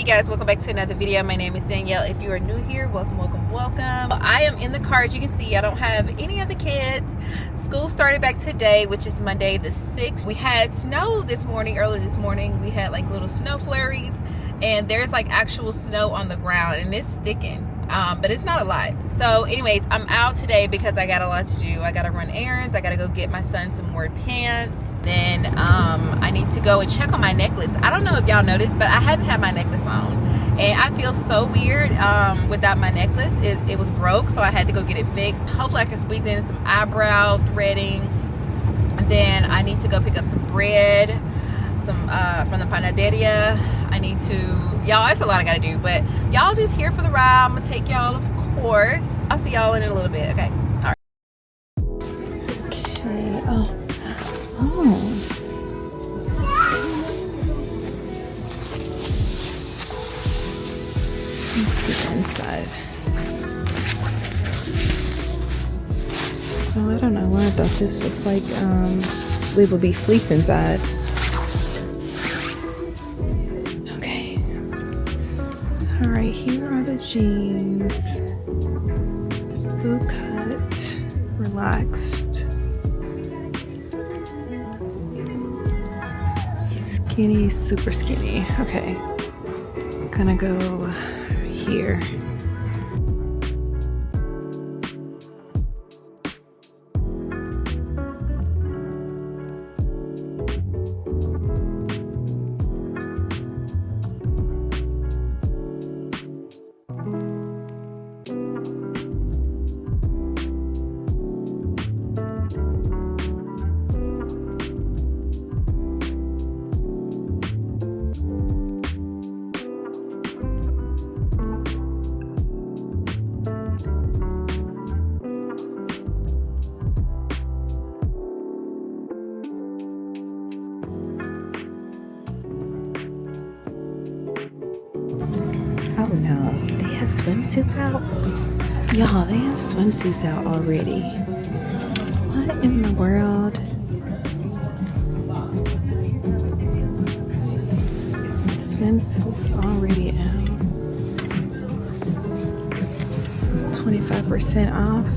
guys, welcome back to another video. My name is Danielle. If you are new here, welcome. I am in the car. As you can see, I don't have any of the kids. School started back today, which is Monday the 6th. We had snow early this morning. We had like little snow flurries, and there's like actual snow on the ground, and it's sticking. But it's not a lot. So anyways, I'm out today because I got a lot to do. I gotta run errands. I gotta go get my son some more pants. Then I need to go and check on my necklace. I don't know if y'all noticed, but I haven't had my necklace on, and I feel so weird without my necklace. It was broke, so I had to go get it fixed. Hopefully I can squeeze in some eyebrow threading, and then I need to go pick up some bread, some from the panaderia. I need to, y'all, it's a lot I gotta do, but y'all just here for the ride. I'm gonna take y'all, of course. I'll see y'all in a little bit. Okay, all right. Okay. Let's see the inside. Oh, I don't know why I thought this was like we would be fleece inside. All right, here are the jeans. Boot cut, relaxed, skinny, super skinny. Okay, I'm gonna go here. Oh no, they have swimsuits out? Y'all, they have swimsuits out already. What in the world? Swimsuits already out. 25% off.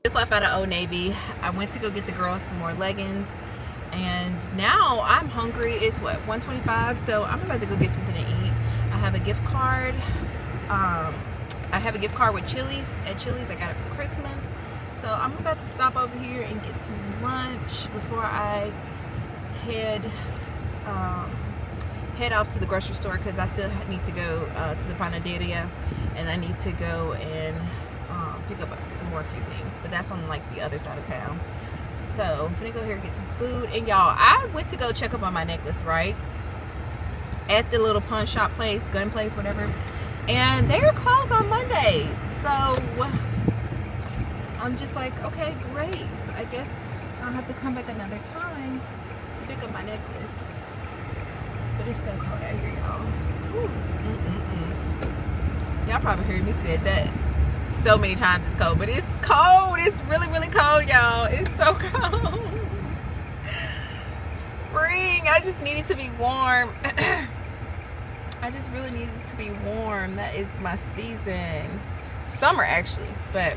Just left out of Old Navy. I went to go get the girls some more leggings, and now I'm hungry. It's what, 1:25, so I'm about to go get something to eat. I have a gift card. I have a gift card with Chili's. At Chili's, I got it for Christmas. So I'm about to stop over here and get some lunch before I head off to the grocery store, because I still need to go to the panaderia, and I need to go and pick up some more few things, but that's on like the other side of town. So I'm gonna go here and get some food. And y'all, I went to go check up on my necklace, right, at the little pawn shop place, gun place, whatever, and they were closed on Mondays. So I'm just like, okay, great, I guess I'll have to come back another time to pick up my necklace. But it's so cold out here, y'all. Y'all probably heard me say that so many times. It's cold, but it's cold. It's really, really cold, y'all. It's so cold. Spring. I just need it to be warm. I just really need it to be warm. That is my season. Summer, actually. But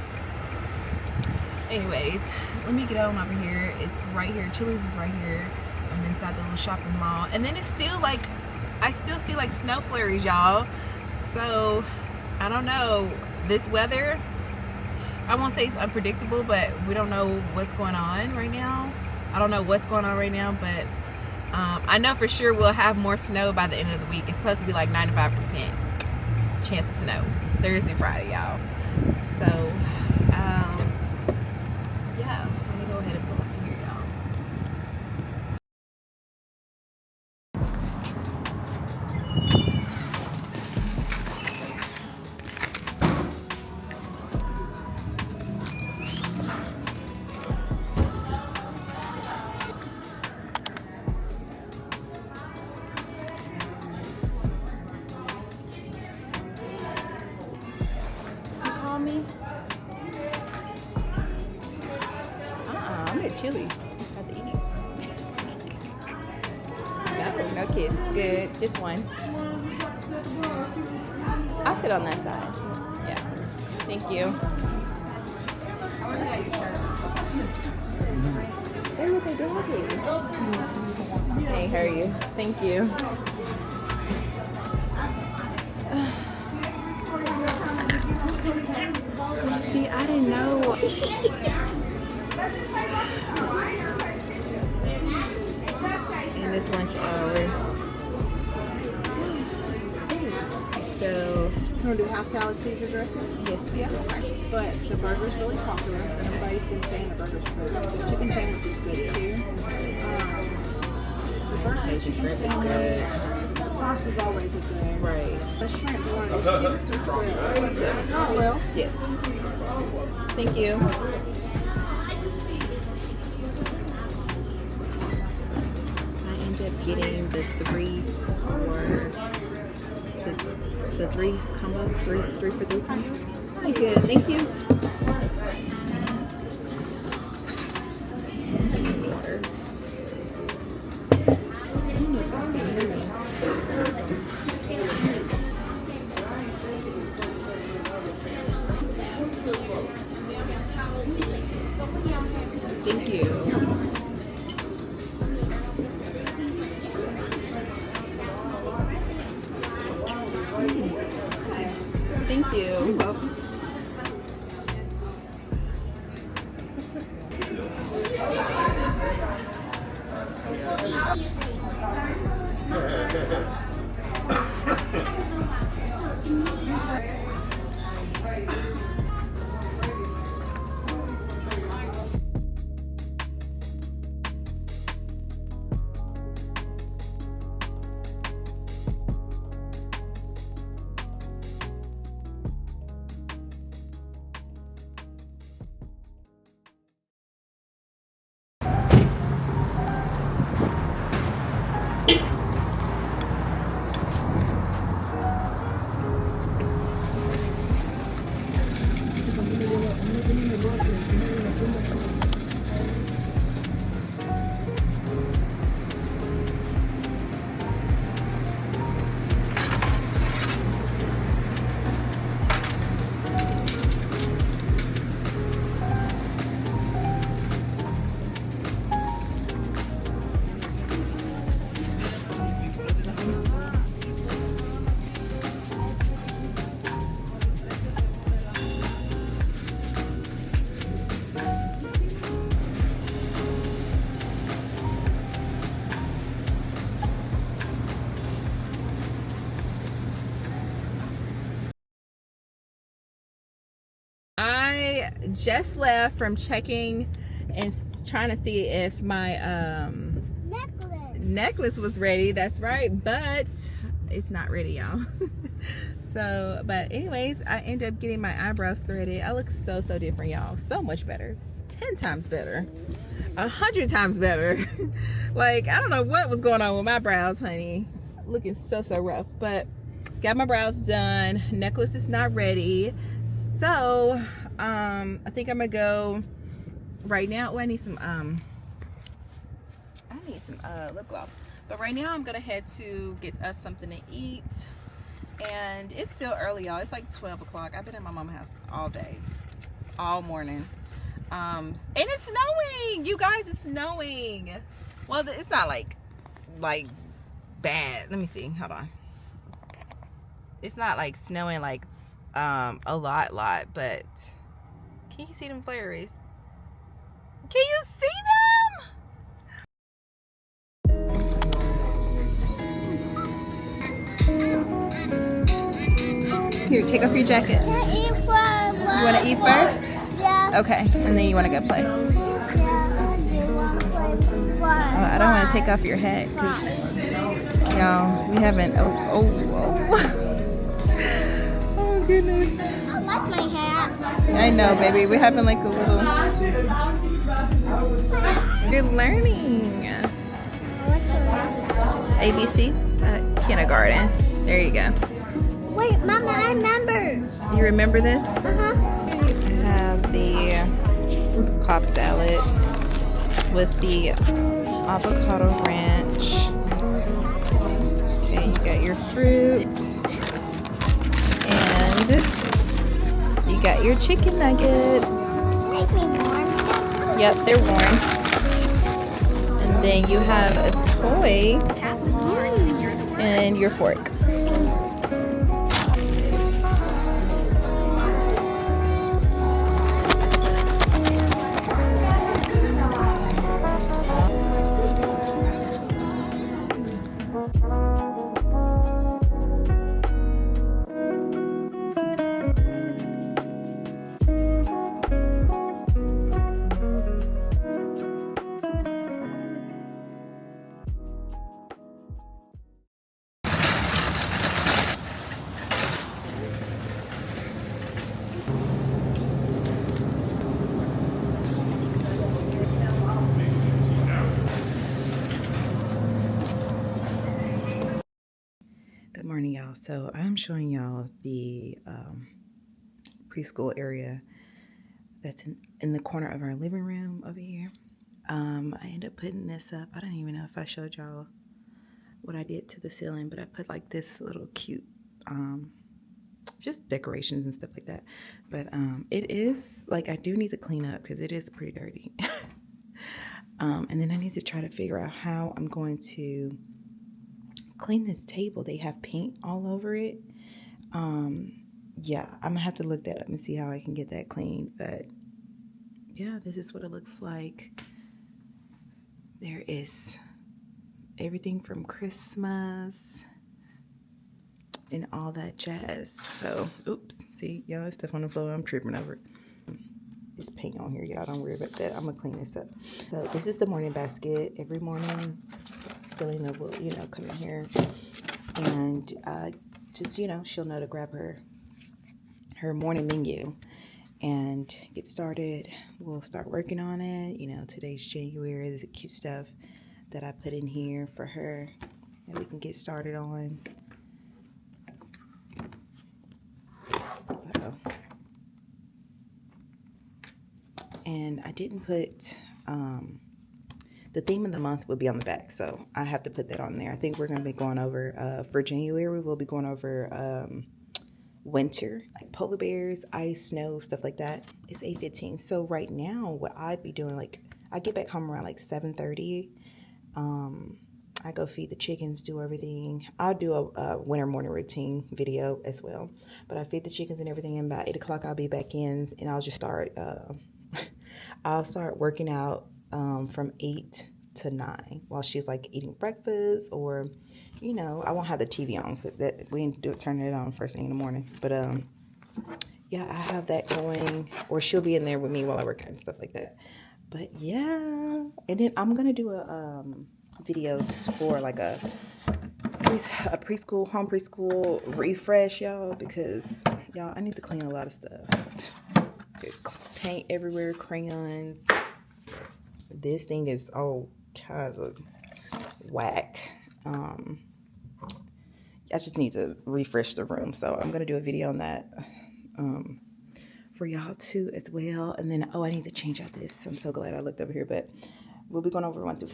anyways, let me get on over here. It's right here. Chili's is right here. I'm inside the little shopping mall, and then it's still like, I still see like snow flurries, y'all. So I don't know. This weather, I won't say it's unpredictable, but we don't know what's going on right now. I don't know what's going on right now, but I know for sure we'll have more snow by the end of the week. It's supposed to be like 95% chance of snow Thursday, Friday, y'all. So Chili's. Have to eat. No kids. Good. Just one. I'll sit on that side. Yeah. Thank you. Hey, what they doing? Hey, how are you? Thank you. See, I didn't know. In this lunch hour. So, you want to do house salad Caesar dressing? Yes, yeah. But the burger's really popular. Everybody's been saying the burger's good. The chicken sandwich is good too. The burger chicken sandwich. The pasta's always a good. Right. The shrimp, you want to do 6 or 12? Oh, well. Yes. Thank you. I ended up getting the 3 for the 3 combo, 3 for 3 combo. Very good. Thank you. Water. Thank you. Thank you. You're welcome. I just left from checking and trying to see if my necklace was ready. That's right, but it's not ready, y'all. So, but anyways, I ended up getting my eyebrows threaded. I look so different, y'all. So much better. 10 times better. 100 times better. Like, I don't know what was going on with my brows, honey. Looking so rough, but got my brows done. Necklace is not ready. So, I think I'm gonna go right now. Oh, I need some lip gloss. But right now I'm gonna head to get us something to eat. And it's still early, y'all. It's like 12 o'clock. I've been at my mom's house all day, all morning. And it's snowing, you guys. It's snowing. Well, it's not like bad. Let me see. Hold on. It's not like snowing like a lot, but can you see them flurries? Can you see them? Here, take off your jacket. Can I eat first? You want to eat first? Yes. Okay, and then you want to go play. Yeah, I do want to play first. I don't want to take off your hat because y'all, we haven't. Oh goodness. I like my hat. I know, baby. We're having like a little. You're learning. What's the ABCs kindergarten. There you go. Wait, Mama, I remember. You remember this? Uh-huh. I have the Cobb salad. with the avocado ranch. Okay, you got your fruit. And you got your chicken nuggets. Make me warm. Yep, they're warm. And then you have a toy and your fork. Good morning, y'all. So I'm showing y'all the preschool area that's in the corner of our living room over here. I ended up putting this up. I don't even know if I showed y'all what I did to the ceiling, but I put like this little cute just decorations and stuff like that. But it is like, I do need to clean up because it is pretty dirty. And then I need to try to figure out how I'm going to clean this table. They have paint all over it. Yeah, I'm gonna have to look that up and see how I can get that cleaned. But yeah, this is what it looks like. There is everything from Christmas and all that jazz. So, oops, see, y'all, it's stuff on the floor. I'm tripping over it. There's paint on here, y'all. Don't worry about that. I'm gonna clean this up. So this is the morning basket. Every morning, Selena will, come in here and just, she'll know to grab her morning menu and get started. We'll start working on it. Today's January. There's cute stuff that I put in here for her that we can get started on. Uh-oh. And I didn't put, the theme of the month will be on the back, so I have to put that on there. I think we're going to be going over, for January, we'll be going over winter, like polar bears, ice, snow, stuff like that. It's 8:15. So right now, what I'd be doing, like, I get back home around like 7:30. I go feed the chickens, do everything. I'll do a winter morning routine video as well. But I feed the chickens and everything, and by 8 o'clock I'll be back in, and I'll just start, I'll start working out from 8 to 9 while she's like eating breakfast, or I won't have the TV on because that we need to turn it on first thing in the morning. But yeah, I have that going, or she'll be in there with me while I work out and stuff like that. But yeah, and then I'm gonna do a video for like a preschool, home preschool refresh, y'all, because y'all, I need to clean a lot of stuff. There's paint everywhere, crayons. This thing is all kinds of whack. I just need to refresh the room, so I'm gonna do a video on that for y'all too as well. And then I need to change out this. I'm so glad I looked over here, but we'll be going over 1 through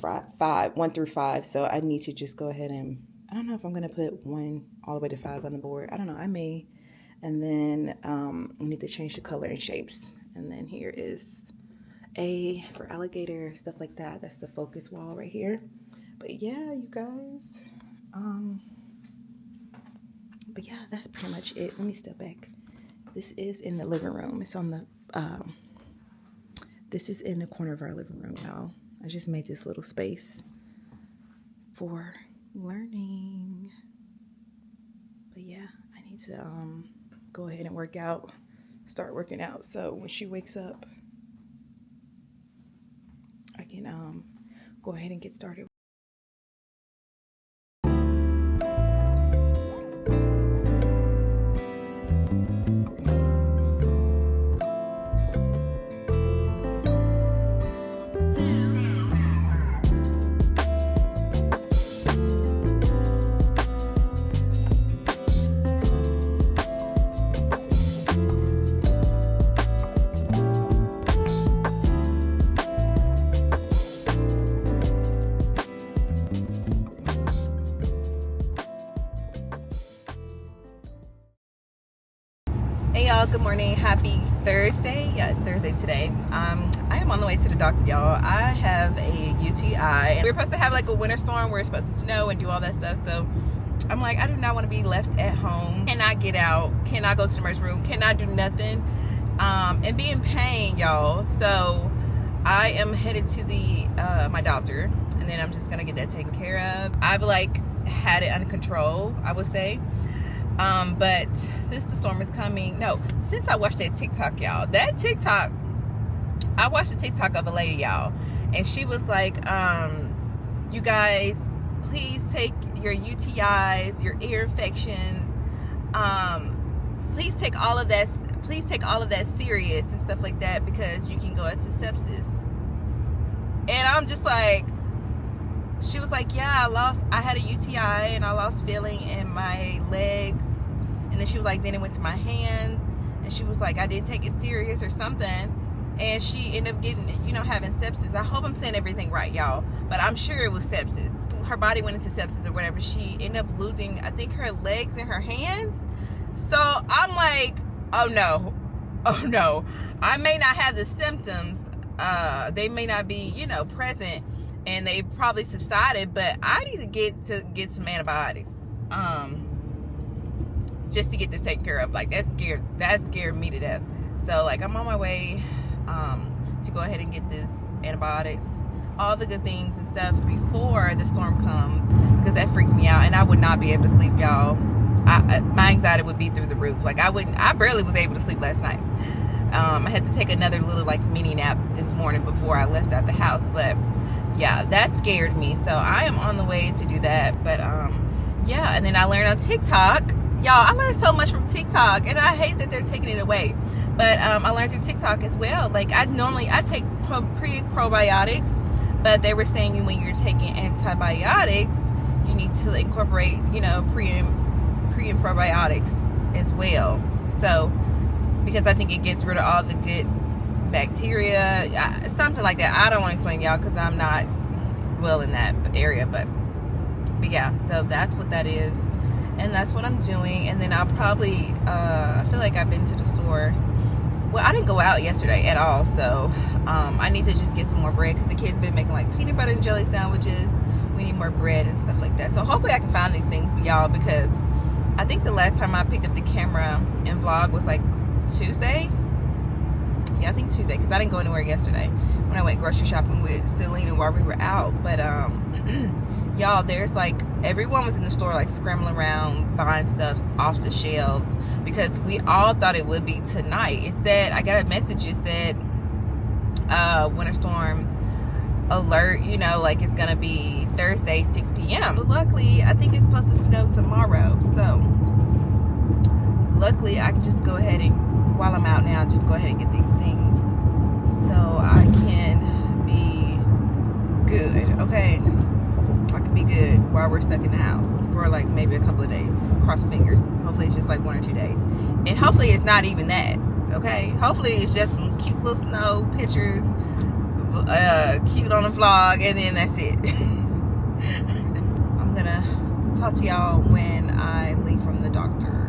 5. So I need to just go ahead and, I don't know if I'm gonna put 1 all the way to 5 on the board. I don't know, I may. And then we need to change the color and shapes. And then here is A for alligator, stuff like that. That's the focus wall right here. But yeah, you guys. But yeah, that's pretty much it. Let me step back. This is in the living room. It's on the, this is in the corner of our living room, y'all. I just made this little space for learning. But yeah, I need to go ahead and start working out. So when she wakes up, I can go ahead and get started. y'all. Good morning. Happy Thursday. Yeah, it's Thursday today. I am on the way to the doctor, y'all. I have a UTI, and we're supposed to have like a winter storm where it's supposed to snow and do all that stuff. So I'm like, I do not want to be left at home. Cannot get out. Cannot go to the emergency room. Cannot do nothing. And be in pain, y'all. So I am headed to the my doctor, and then I'm just gonna get that taken care of. I've like had it under control, I would say. But since the storm is coming, since I watched that TikTok, y'all, I watched a TikTok of a lady, y'all, and she was like, you guys, please take your UTIs, your ear infections, please take all of that serious and stuff like that, because you can go into sepsis. And I'm just like, she was like, yeah, I had a UTI and I lost feeling in my legs. And then she was like, then it went to my hands. And she was like, I didn't take it serious or something. And she ended up getting, having sepsis. I hope I'm saying everything right, y'all. But I'm sure it was sepsis. Her body went into sepsis or whatever. She ended up losing, I think, her legs and her hands. So I'm like, oh no. I may not have the symptoms. They may not be, present. And they probably subsided, but I need to get some antibiotics, just to get this taken care of. Like that scared me to death. So like I'm on my way, to go ahead and get this antibiotics, all the good things and stuff before the storm comes, because that freaked me out, and I would not be able to sleep, y'all. My anxiety would be through the roof. Like I barely was able to sleep last night. I had to take another little like mini nap this morning before I left out the house, but yeah, that scared me. So I am on the way to do that. But yeah, and then I learned on TikTok, y'all, I learned so much from TikTok, and I hate that they're taking it away. But I learned through TikTok as well. Like I take probiotics, but they were saying when you're taking antibiotics, you need to incorporate, pre and probiotics as well. So because I think it gets rid of all the good bacteria, something like that. I don't want to explain, y'all, because I'm not well in that area, but yeah, so that's what that is, and that's what I'm doing. And then I'll probably I feel like I've been to the store. Well, I didn't go out yesterday at all, so I need to just get some more bread, because the kids been making like peanut butter and jelly sandwiches. We need more bread and stuff like that. So hopefully I can find these things for y'all, because I think the last time I picked up the camera and vlog was like Tuesday. Yeah, I think Tuesday, because I didn't go anywhere yesterday when I went grocery shopping with Selena while we were out. But y'all, there's like, everyone was in the store like scrambling around buying stuff off the shelves, because we all thought it would be tonight. It said, I got a message, it said winter storm alert, like it's gonna be Thursday 6 p.m. But luckily I think it's supposed to snow tomorrow, so luckily I can just go ahead and, while I'm out now, just go ahead and get these things so I can be good. Okay, I can be good while we're stuck in the house for like maybe a couple of days. Cross my fingers. Hopefully it's just like 1 or 2 days, and hopefully it's not even that. Okay, hopefully it's just some cute little snow pictures, cute on the vlog, and then that's it. I'm gonna talk to y'all when I leave from the doctor.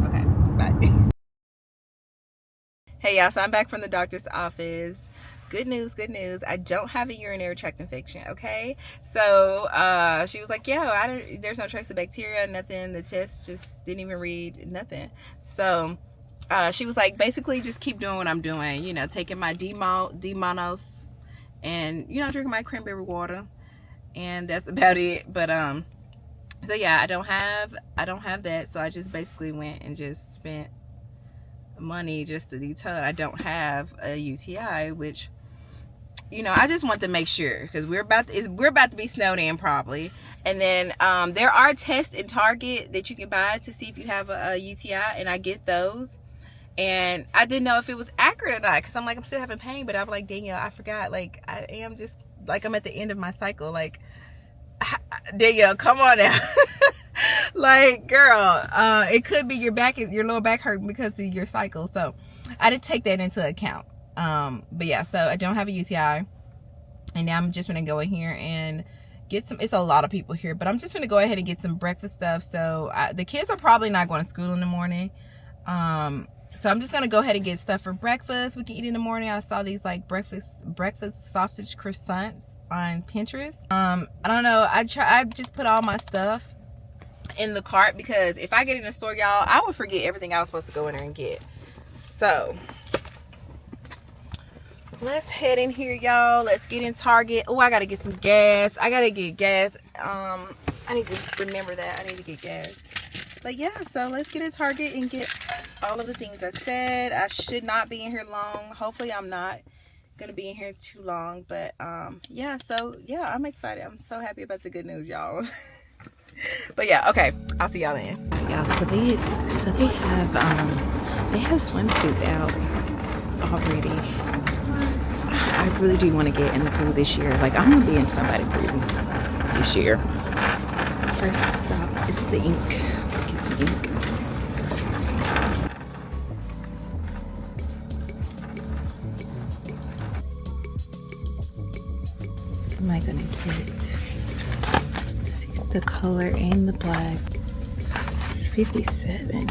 Okay, bye. Hey y'all, so I'm back from the doctor's office. Good news. I don't have a urinary tract infection, okay? So she was like, there's no trace of bacteria, nothing. The test just didn't even read nothing. So she was like, basically just keep doing what I'm doing, taking my D-monos and, drinking my cranberry water, and that's about it. But so yeah, I don't have that. So I just basically went and just spent money just to be told I don't have a UTI, which, I just want to make sure, because we're about to be snowed in probably. And then there are tests in Target that you can buy to see if you have a UTI, and I get those, and I didn't know if it was accurate or not, because I'm still having pain. But I'm like, Danielle, I forgot, like I am just like, I'm at the end of my cycle. Like, Danielle, come on now. Like, girl, it could be your lower back hurt because of your cycle. So I didn't take that into account. But yeah, so I don't have a UTI, and now I'm just gonna go in here and get some. It's a lot of people here, but I'm just gonna go ahead and get some breakfast stuff. So the kids are probably not going to school in the morning. So I'm just gonna go ahead and get stuff for breakfast. We can eat in the morning. I saw these like breakfast sausage croissants on Pinterest. I don't know. I just put all my stuff in the cart because if I get in the store, y'all, I would forget everything I was supposed to go in there and get. So let's head in here, y'all. Let's get in Target. Oh, I gotta get some gas. I gotta get gas. I need to remember that I need to get gas. But yeah, so let's get in Target and get all of the things I said. I should not be in here long. Hopefully I'm not gonna be in here too long. But yeah, so yeah, I'm excited. I'm so happy about the good news, y'all. But yeah, okay, I'll see y'all then. Yeah, so they have swimsuits out already. I really do want to get in the pool this year. Like, I'm gonna be in somebody's pool this year. First stop is the ink. Get some ink. Am I gonna get the color and the black? It's 57.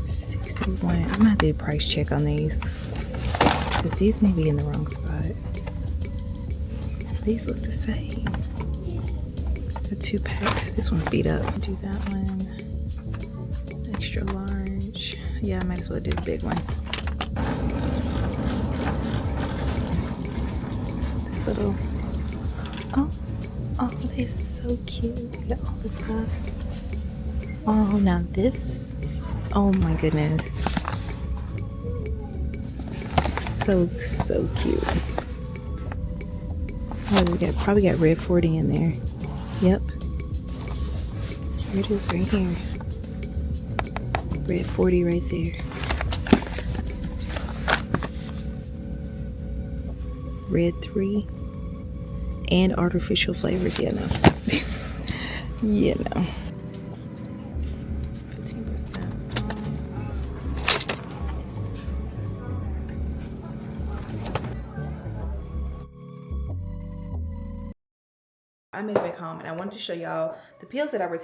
61. I'm gonna have to do a price check on these because these may be in the wrong spot. These look the same. The 2-pack. This one's beat up. Do that one. Extra large. Yeah, I might as well do the big one. This little. Oh, they're so cute. Look at all this stuff. Oh, now this. Oh my goodness. So cute. Oh, we probably got red 40 in there. Yep. Here it is right here. Red 40 right there. Red 3. And artificial flavors. Yeah, no. Yeah, no. 15%. I made it back home and I wanted to show y'all the pills that I was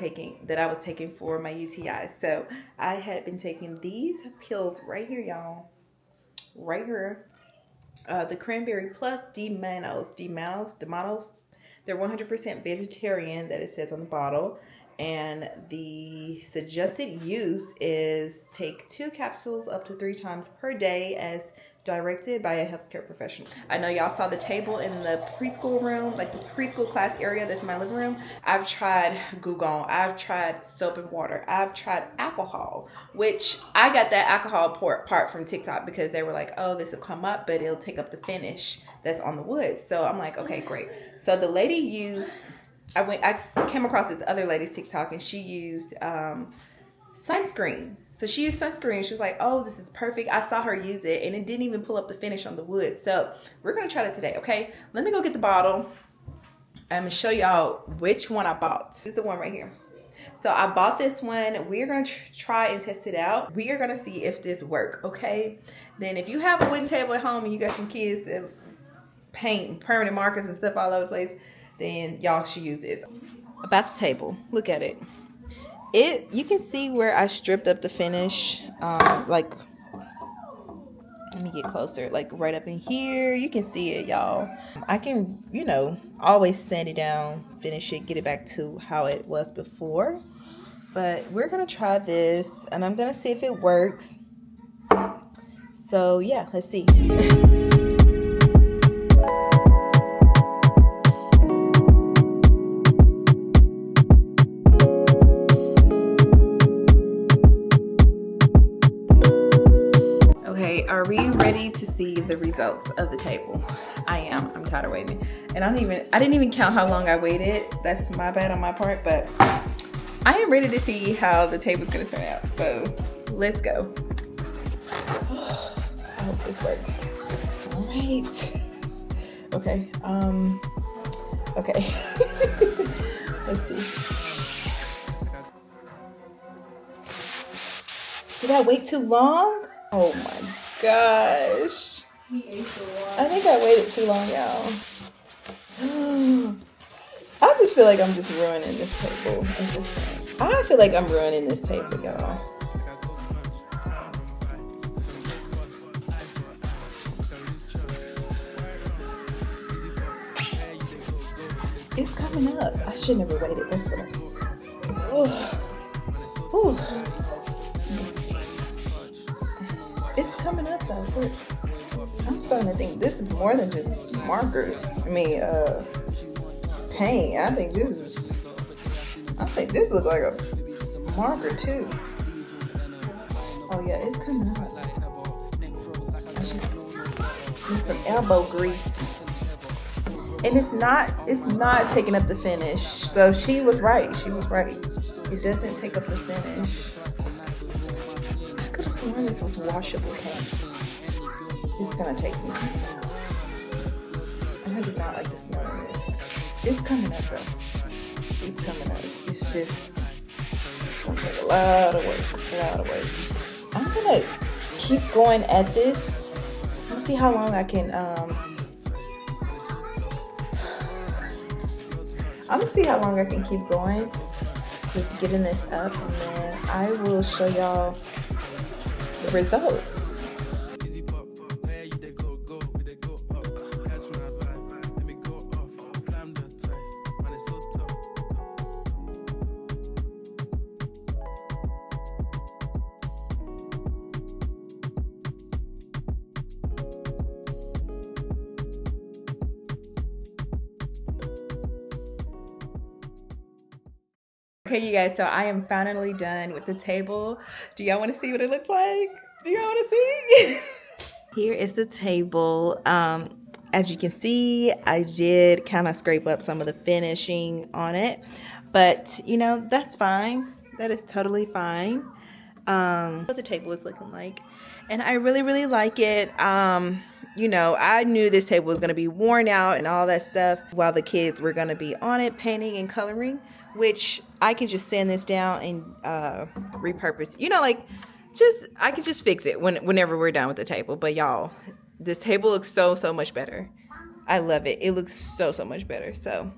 taking for my UTI. So I had been taking these pills right here, y'all. Right here. The Cranberry Plus D-Manos. They're 100% vegetarian, that it says on the bottle. And the suggested use is take 2 capsules up to 3 times per day as directed by a healthcare professional. I know y'all saw the table in the preschool room, like the preschool class area that's in my living room. I've tried Glugon, I've tried soap and water, I've tried alcohol, which I got that alcohol part from TikTok because they were like, oh, this will come up, but it'll take up the finish that's on the wood. So I'm like, okay, great. So the lady used, I came across this other lady's TikTok and she used sunscreen. So she used sunscreen. She was like, oh, this is perfect. I saw her use it and it didn't even pull up the finish on the wood. So we're going to try that today, okay? Let me go get the bottle. I'm going to show y'all which one I bought. This is the one right here. So I bought this one. We're going to try and test it out. We are going to see if this works, okay? Then if you have a wooden table at home and you got some kids that paint permanent markers and stuff all over the place, then y'all should use this. About the table. Look at it. You can see where I stripped up the finish, like, let me get closer, like right up in here. You can see it, y'all. I can, you know, always sand it down, finish it, get it back to how it was before. But we're gonna try this and I'm gonna see if it works. So yeah, let's see. Are we ready to see the results of the table? I am. I'm tired of waiting. And I didn't even count how long I waited. That's my bad on my part, but I am ready to see how the table's gonna turn out. So let's go. I hope this works. All right. Okay. Okay. Let's see. Did I wait too long? Oh my gosh. I think I waited too long, y'all. I feel like I'm just ruining this table at this point. I feel like I'm ruining this table, y'all. It's coming up. I should never waited. That's what I. Ugh. Ooh. It's coming up though. Look. I'm starting to think this is more than just markers. I mean, paint. I think this looks like a marker too. Oh yeah, it's coming up. I just need some elbow grease. And it's not taking up the finish. So she was right. It doesn't take up the finish. I could have sworn this was washable paint. It's gonna take some time. I do not like the smell of this. It's coming up though. It's coming up. It's just gonna take a lot of work. I'm gonna keep going at this. Let's see how long I can I'm gonna see how long I can keep going with getting this up, and then I will show y'all the result. Okay, you guys, so I am finally done with the table. Do y'all want to see what it looks like? Do y'all want to see? Here is the table. As you can see, I did kind of scrape up some of the finishing on it, but you know, that's fine. That is totally fine. What the table is looking like, and I really like it. You know, I knew this table was going to be worn out and all that stuff while the kids were going to be on it painting and coloring, which I can just sand this down and repurpose. You know, like I could just fix it whenever we're done with the table. But y'all, this table looks so much better. I love it. It looks so much better. So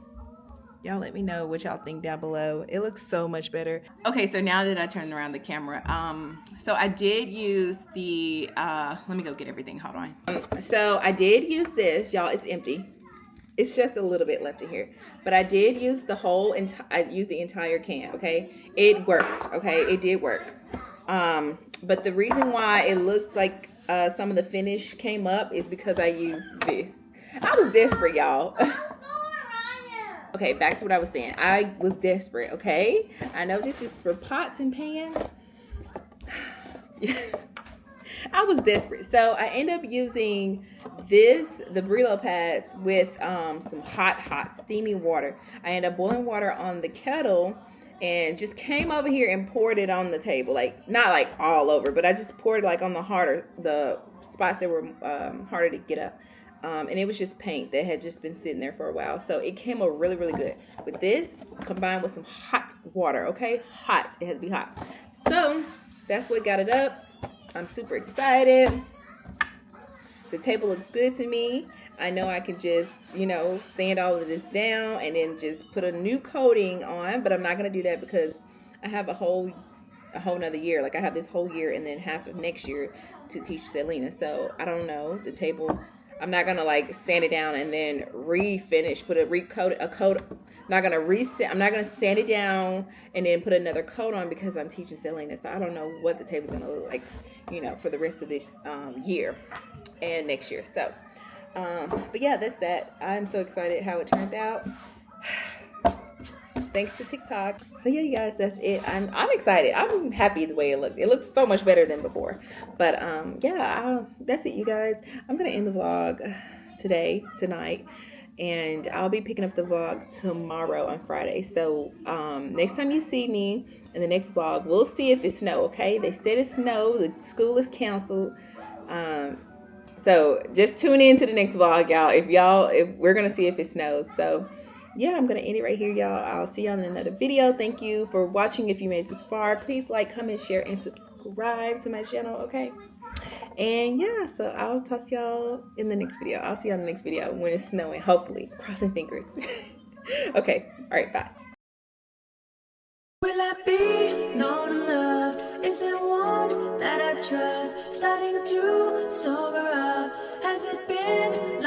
y'all let me know what y'all think down below. It looks so much better. Okay, so now that I turned around the camera, so I did use the, let me go get everything, hold on. So I did use this, y'all, it's empty. It's just a little bit left in here. But I did use I used the entire can, okay? It worked, okay? It did work. But the reason why it looks like some of the finish came up is because I used this. I was desperate, y'all. Okay, back to what I was saying. I was desperate, okay? I know this is for pots and pans. I was desperate. So I end up using the Brillo pads with some hot, steamy water. I ended up boiling water on the kettle and just came over here and poured it on the table. Like, not like all over, but I just poured like on the spots that were harder to get up. And it was just paint that had just been sitting there for a while. So it came out really good. With this, combined with some hot water, okay? Hot. It has to be hot. So that's what got it up. I'm super excited. The table looks good to me. I know I can just, you know, sand all of this down and then just put a new coating on. But I'm not going to do that because I have a whole nother year. Like, I have this whole year and then half of next year to teach Selena. So I don't know. The table, I'm not gonna like sand it down and then refinish, put a coat. I'm not gonna sand it down and then put another coat on because I'm teaching Selena. So I don't know what the table's gonna look like, you know, for the rest of this year and next year. So, but yeah, that's that. I'm so excited how it turned out. Thanks to TikTok. So yeah, you guys, that's it. I'm excited. I'm happy the way it looked. It looks so much better than before. But yeah, that's it, you guys. I'm gonna end the vlog tonight, and I'll be picking up the vlog tomorrow on Friday. So next time you see me in the next vlog, we'll see if it snow. Okay, they said it snow. The school is canceled. So just tune in to the next vlog, y'all. If we're gonna see if it snows. So yeah, I'm gonna end it right here, y'all. I'll see y'all in another video. Thank you for watching. If you made this far, please like, comment, share, and subscribe to my channel, okay? And yeah, so I'll talk to y'all in the next video. I'll see y'all in the next video when it's snowing, hopefully. Crossing fingers. Okay, all right, bye. Will I be known and loved? Is it one that I trust? Starting to sober up. Has it been